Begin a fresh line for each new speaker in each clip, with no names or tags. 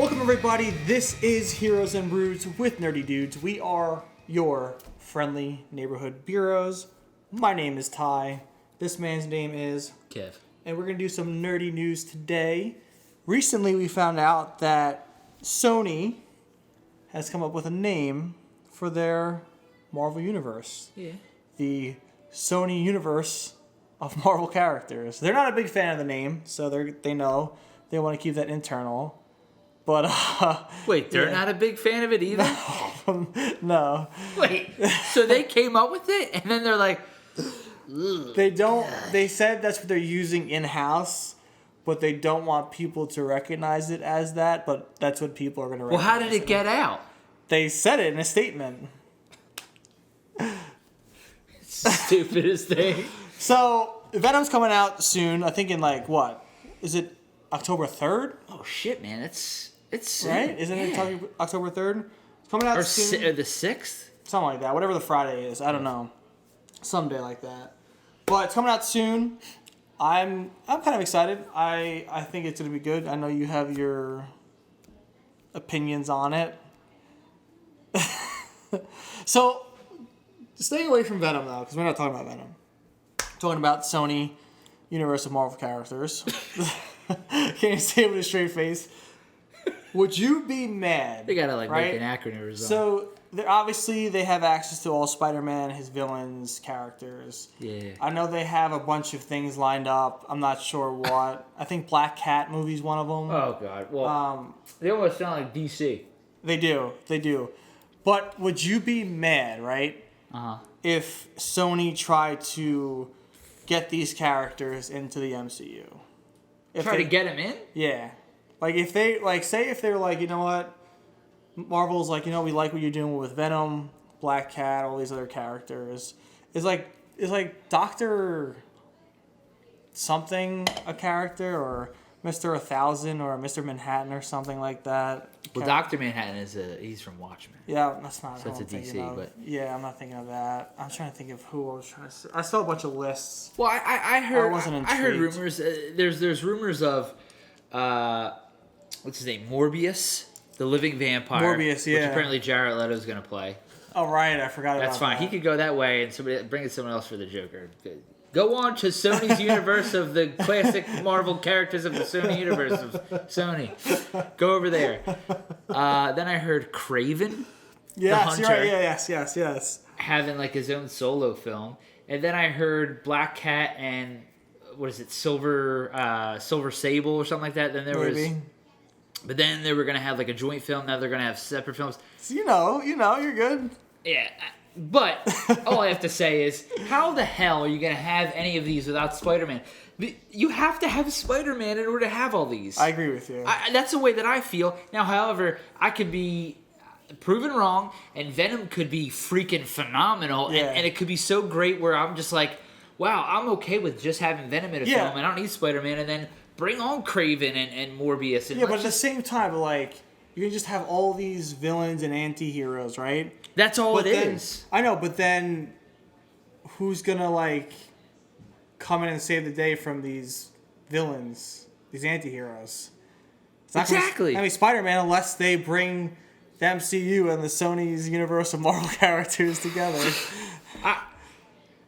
Welcome everybody, this is Heroes and Brews with Nerdy Dudes. We are your friendly neighborhood Beeroes. My name is Ty. This man's name is
Kev.
And we're going to do some nerdy news today. Recently we found out that Sony has come up with a name for their Marvel Universe.
Yeah.
The Sony Universe of Marvel characters. They're not a big fan of the name, so they know they want to keep that internal. But
wait, they're not a big fan of it either?
No.
Wait, so they came up with it and then they're like,
they don't. They said that's what they're using in-house, but they don't want people to recognize it as that, but that's what people are going to recognize.
well, how did it get out?
They said it in a statement.
Stupidest thing.
So, Venom's coming out soon. I think in what? Is it October 3rd?
Oh shit, man, it's soon.
Right? Isn't it October 3rd? It's coming out soon.
Or the 6th?
Something like that. Whatever the Friday is. I don't know. Someday like that. But it's coming out soon. I'm kind of excited. I think it's going to be good. I know you have your opinions on it. So, staying away from Venom, though, because we're not talking about Venom. We're talking about Sony Universe of Marvel characters. Can't you say it with a straight face? Would you be mad?
They gotta
right?
make an acronym or something.
So, obviously, they have access to all Spider-Man, his villains, characters.
Yeah.
I know they have a bunch of things lined up. I'm not sure what. I think Black Cat movie's one of them.
Oh, God. Well, they almost sound like DC.
They do. But would you be mad, right?
Uh-huh.
If Sony tried to get these characters into the MCU?
Try to get them in?
Yeah. Like, if they, say if they're like, you know what? Marvel's like, we like what you're doing with Venom, Black Cat, all these other characters. Is like Dr. something a character, or Mr. 1000 or Mr. Manhattan or something like that?
Well, Dr. Manhattan he's from Watchmen.
Yeah, that's not.
So it's a DC, but
yeah, I'm not thinking of that. I'm trying to think of who I was trying to say. I saw a bunch of lists.
Well, I heard. I heard
intrigued.
rumors. There's rumors of, what's his name, Morbius, the living vampire.
Morbius, yeah.
Which apparently Jared Leto's gonna play.
Oh right, I forgot about that.
That's fine. He could go that way, and bring in someone else for the Joker. Go on to Sony's universe of the classic Marvel characters of the Sony universe of Sony. Go over there. Then I heard Kraven, the Hunter,
you're right. Yeah, yes.
having his own solo film, and then I heard Black Cat and what is it, Silver Sable or something like that. Then there was, but then they were gonna have a joint film. Now they're gonna have separate films.
So you're good.
Yeah. But all I have to say is, how the hell are you going to have any of these without Spider-Man? You have to have Spider-Man in order to have all these.
I agree with you.
That's the way that I feel. Now, however, I could be proven wrong, and Venom could be freaking phenomenal,
yeah.
and it could be so great where I'm just like, wow, I'm okay with just having Venom in a film. I don't need Spider-Man, and then bring on Kraven and Morbius. And
but at the same time, you can just have all these villains and anti-heroes, right?
That's all it is.
I know, but then who's gonna come in and save the day from these villains, these anti-heroes?
Exactly.
Spider-Man, unless they bring the MCU and the Sony's universe of Marvel characters together.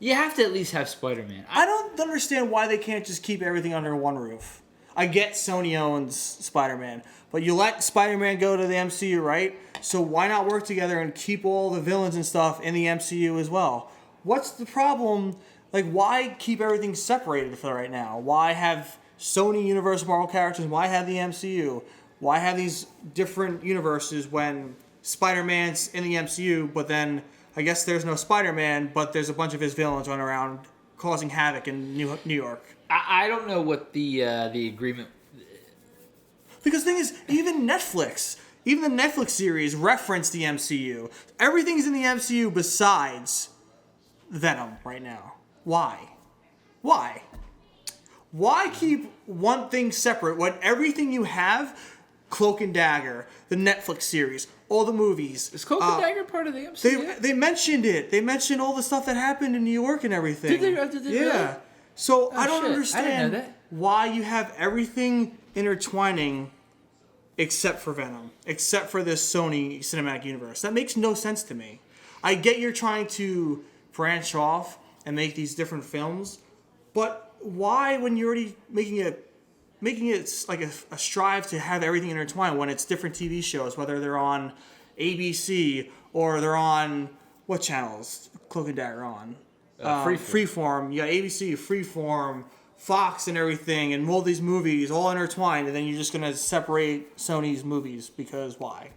You have to at least have Spider-Man.
I don't understand why they can't just keep everything under one roof. I get Sony owns Spider-Man, but you let Spider-Man go to the MCU, right? So why not work together and keep all the villains and stuff in the MCU as well? What's the problem? Why keep everything separated for right now? Why have Sony Universe of Marvel characters? Why have the MCU? Why have these different universes when Spider-Man's in the MCU, but then I guess there's no Spider-Man, but there's a bunch of his villains running around causing havoc in New York?
I don't know what the agreement...
Because the thing is, even the Netflix series reference the MCU. Everything's in the MCU besides Venom right now. Why? Why keep one thing separate when everything you have, Cloak and Dagger, the Netflix series, all the movies.
Is Cloak and Dagger part of the MCU?
They mentioned it. They mentioned all the stuff that happened in New York and everything.
Did they
yeah.
Really?
So I don't understand
I didn't know that.
why you have everything intertwining except for Venom, except for this Sony cinematic universe. That makes no sense to me. I get you're trying to branch off and make these different films, but why, when you're already making it like a strive to have everything intertwined when it's different TV shows, whether they're on ABC or they're on what channels? Cloak and Dagger on. Freeform. You got ABC, Freeform, Fox, and everything, and all these movies all intertwined, and then you're just gonna separate Sony's movies because why?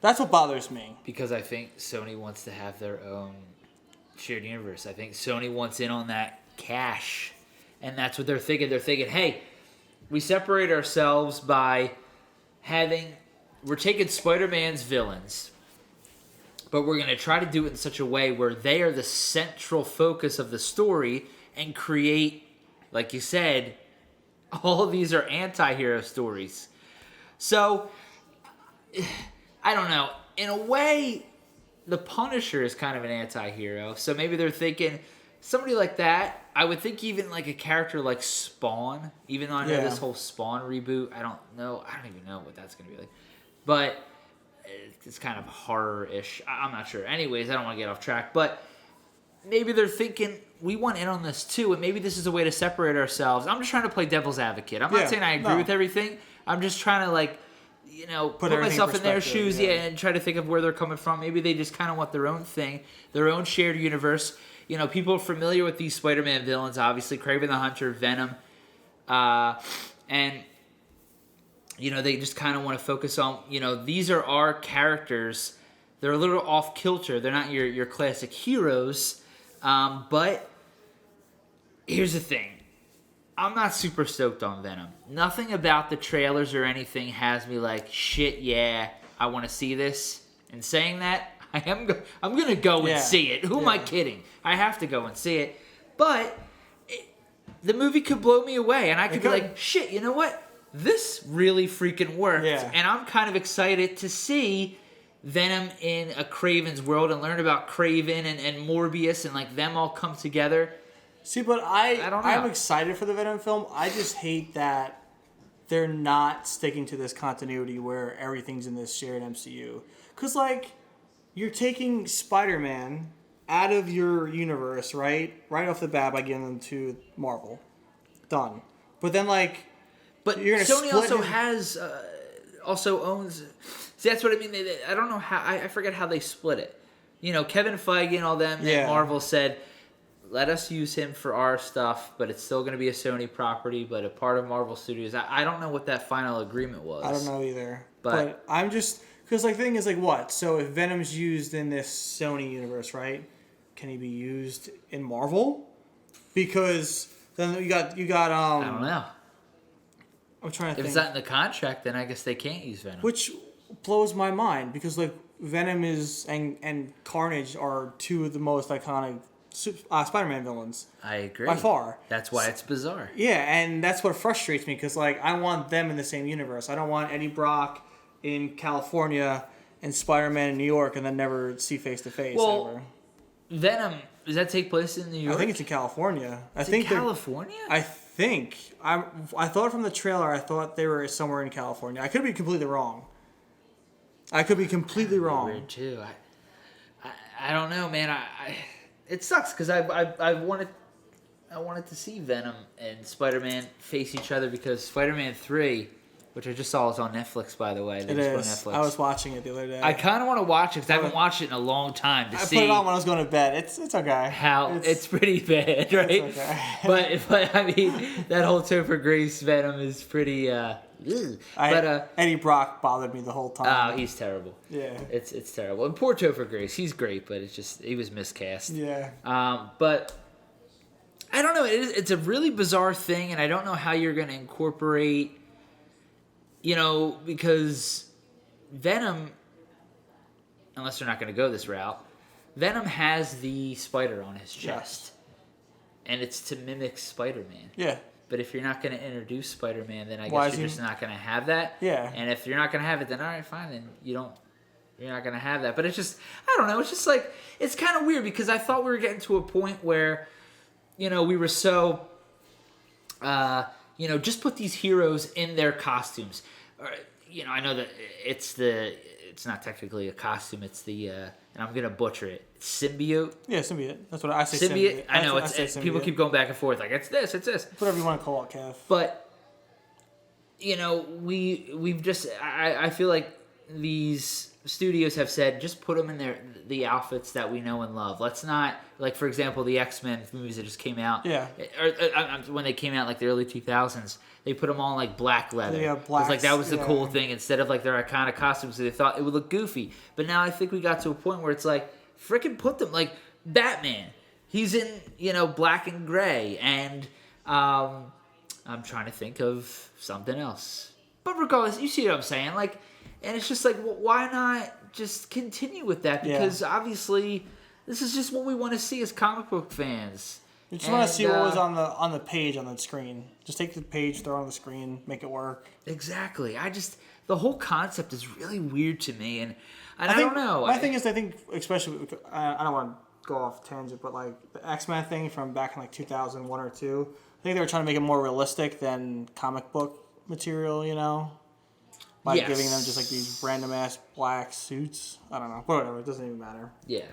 That's what bothers me.
Because I think Sony wants to have their own shared universe. I think Sony wants in on that cash, and that's what they're thinking. They're thinking, hey, we separate ourselves by we're taking Spider-Man's villains, but we're going to try to do it in such a way where they are the central focus of the story and create, like you said, all of these are anti-hero stories. So, I don't know. In a way, the Punisher is kind of an anti-hero. So maybe they're thinking somebody like that. I would think even like a character like Spawn, even though I know this whole Spawn reboot, I don't even know what that's going to be like. But it's kind of horror-ish. I'm not sure. Anyways, I don't want to get off track. But maybe they're thinking, we want in on this too, and maybe this is a way to separate ourselves. I'm just trying to play devil's advocate. I'm not saying I agree with everything. I'm just trying to, like, you know, put myself in their shoes, and try to think of where they're coming from. Maybe they just kind of want their own thing, their own shared universe. You know, people are familiar with these Spider-Man villains, obviously, Kraven the Hunter, Venom, and, you know, they just kind of want to focus on, you know, these are our characters. They're a little off-kilter. They're not your classic heroes, but here's the thing. I'm not super stoked on Venom. Nothing about the trailers or anything has me like, shit, yeah, I want to see this. And saying that, I'm going to go and see it. Who am I kidding? I have to go and see it. But the movie could blow me away, and I could be like, shit, you know what? This really freaking worked. Yeah. And I'm kind of excited to see Venom in a Kraven's world and learn about Kraven and Morbius and like them all come together.
See, but I'm excited for the Venom film. I just hate that they're not sticking to this continuity where everything's in this shared MCU. Because, like, you're taking Spider-Man out of your universe, right? Right off the bat by giving them to Marvel. Done. But then, like...
But you're Sony also has... also owns... See, that's what I mean. I don't know how... I forget how they split it. You know, Kevin Feige and all them at Marvel said... Let us use him for our stuff, but it's still going to be a Sony property, but a part of Marvel Studios. I don't know what that final agreement was.
I don't know either. But I'm just... Because, like, the thing is, like, what? So if Venom's used in this Sony universe, right? Can he be used in Marvel? Because then you got
I don't know.
I'm trying to think.
If it's not in the contract, then I guess they can't use Venom.
Which blows my mind, because, like, Venom and Carnage are two of the most iconic Spider-Man villains.
I agree.
By far.
That's why it's bizarre.
Yeah, and that's what frustrates me, because, like, I want them in the same universe. I don't want Eddie Brock in California and Spider-Man in New York and then never see face-to-face ever.
Venom, does that take place in New York?
I think it's in California.
It's in California?
I think. I thought from the trailer, I thought they were somewhere in California. I could be completely wrong.
Weird, too. I don't know, man. It sucks because I wanted to see Venom and Spider-Man face each other, because Spider-Man 3, which I just saw is on Netflix, by the way.
It is. Netflix. I was watching it the other day.
I kind of want to watch it because I haven't watched it in a long time. I
put it on when I was going to bed. It's okay.
It's pretty bad, right? It's okay. but I mean, that whole Topher Grace Venom is pretty...
Eddie Brock bothered me the whole time.
Oh, he's terrible.
Yeah.
It's terrible. And poor Topher Grace, he's great, but it's just, he was miscast.
Yeah.
But I don't know. It's a really bizarre thing, and I don't know how you're going to incorporate, you know, because Venom, unless they're not going to go this route, Venom has the spider on his chest. And it's to mimic Spider-Man.
Yeah.
But if you're not going to introduce Spider-Man, then I guess you're just not going to have that.
Yeah.
And if you're not going to have it, then all right, fine. Then you're not going to have that. But it's just, I don't know. It's just like, it's kind of weird, because I thought we were getting to a point where, you know, we were so, you know, just put these heroes in their costumes. I know that it's not technically a costume. It's the and I'm gonna butcher it. Symbiote.
Yeah, symbiote. That's what I say.
Symbiote. I know people
symbiote.
keep going back and forth like it's this.
Whatever you want to call it, Kev.
But we've just I feel like these studios have said just put them in the outfits that we know and love. Let's not, like, for example, the X-Men movies that just came out.
Yeah.
Or when they came out like the early 2000s, they put them all in like black leather.
Yeah, black.
Like that was the cool thing instead of like their iconic costumes. They thought it would look goofy. But now I think we got to a point where it's like frickin' put them like Batman. He's in black and gray, and I'm trying to think of something else. But regardless, you see what I'm saying, like. And it's just like, well, why not just continue with that? Because obviously, this is just what we want to see as comic book fans.
You just want to see what was on the page on the screen. Just take the page, throw it on the screen, make it work.
Exactly. The whole concept is really weird to me, and I don't know.
My thing is, I think, especially, I don't want to go off tangent, but like the X-Men thing from back in like 2001 or 2, I think they were trying to make it more realistic than comic book material, by giving them just like these random ass black suits. I don't know. Whatever. It doesn't even matter.
Yeah.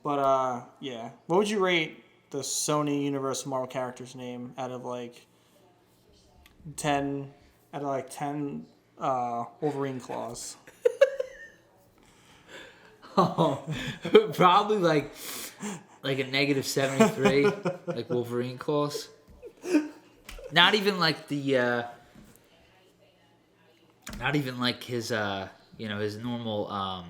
But yeah. What would you rate the Sony Universal Marvel character's name out of like 10 Wolverine claws?
Oh, probably like a -73, like Wolverine claws. Not even like the. Not even like his, his normal,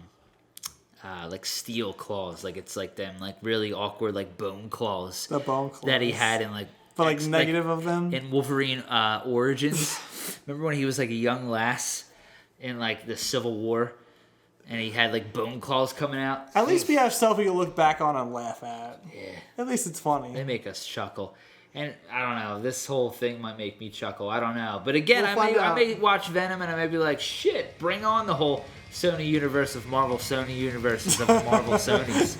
like steel claws. Like it's like them, like really awkward, like bone claws.
The bone claws
that he had in like.
But like negative of them
in Wolverine Origins. Remember when he was like a young lass in like the Civil War, and he had like bone claws coming out.
At least we have stuff we can look back on and laugh at.
Yeah.
At least it's funny.
They make us chuckle. And I don't know, this whole thing might make me chuckle. I don't know. But again, I may watch Venom and I may be like, shit, bring on the whole Sony universe of Marvel Sony universes of Marvel Sonys.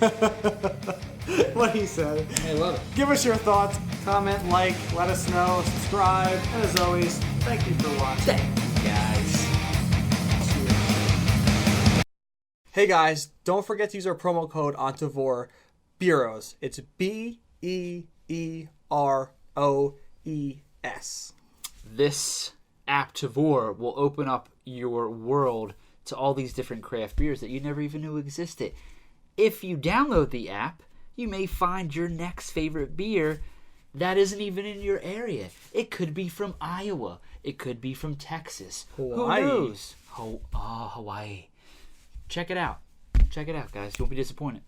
What he said.
I love it.
Give us your thoughts, comment, like, let us know, subscribe, and as always, thank you for watching.
Thank you, guys.
Hey guys, don't forget to use our promo code on Tavor, Beeroes. It's BEEROES.
This app Tavor will open up your world to all these different craft beers that you never even knew existed. If you download the app, you may find your next favorite beer that isn't even in your area. It could be from Iowa. It could be from Texas.
Hawaii.
Who knows? Hawaii. Check it out. Check it out, guys. You won't be disappointed.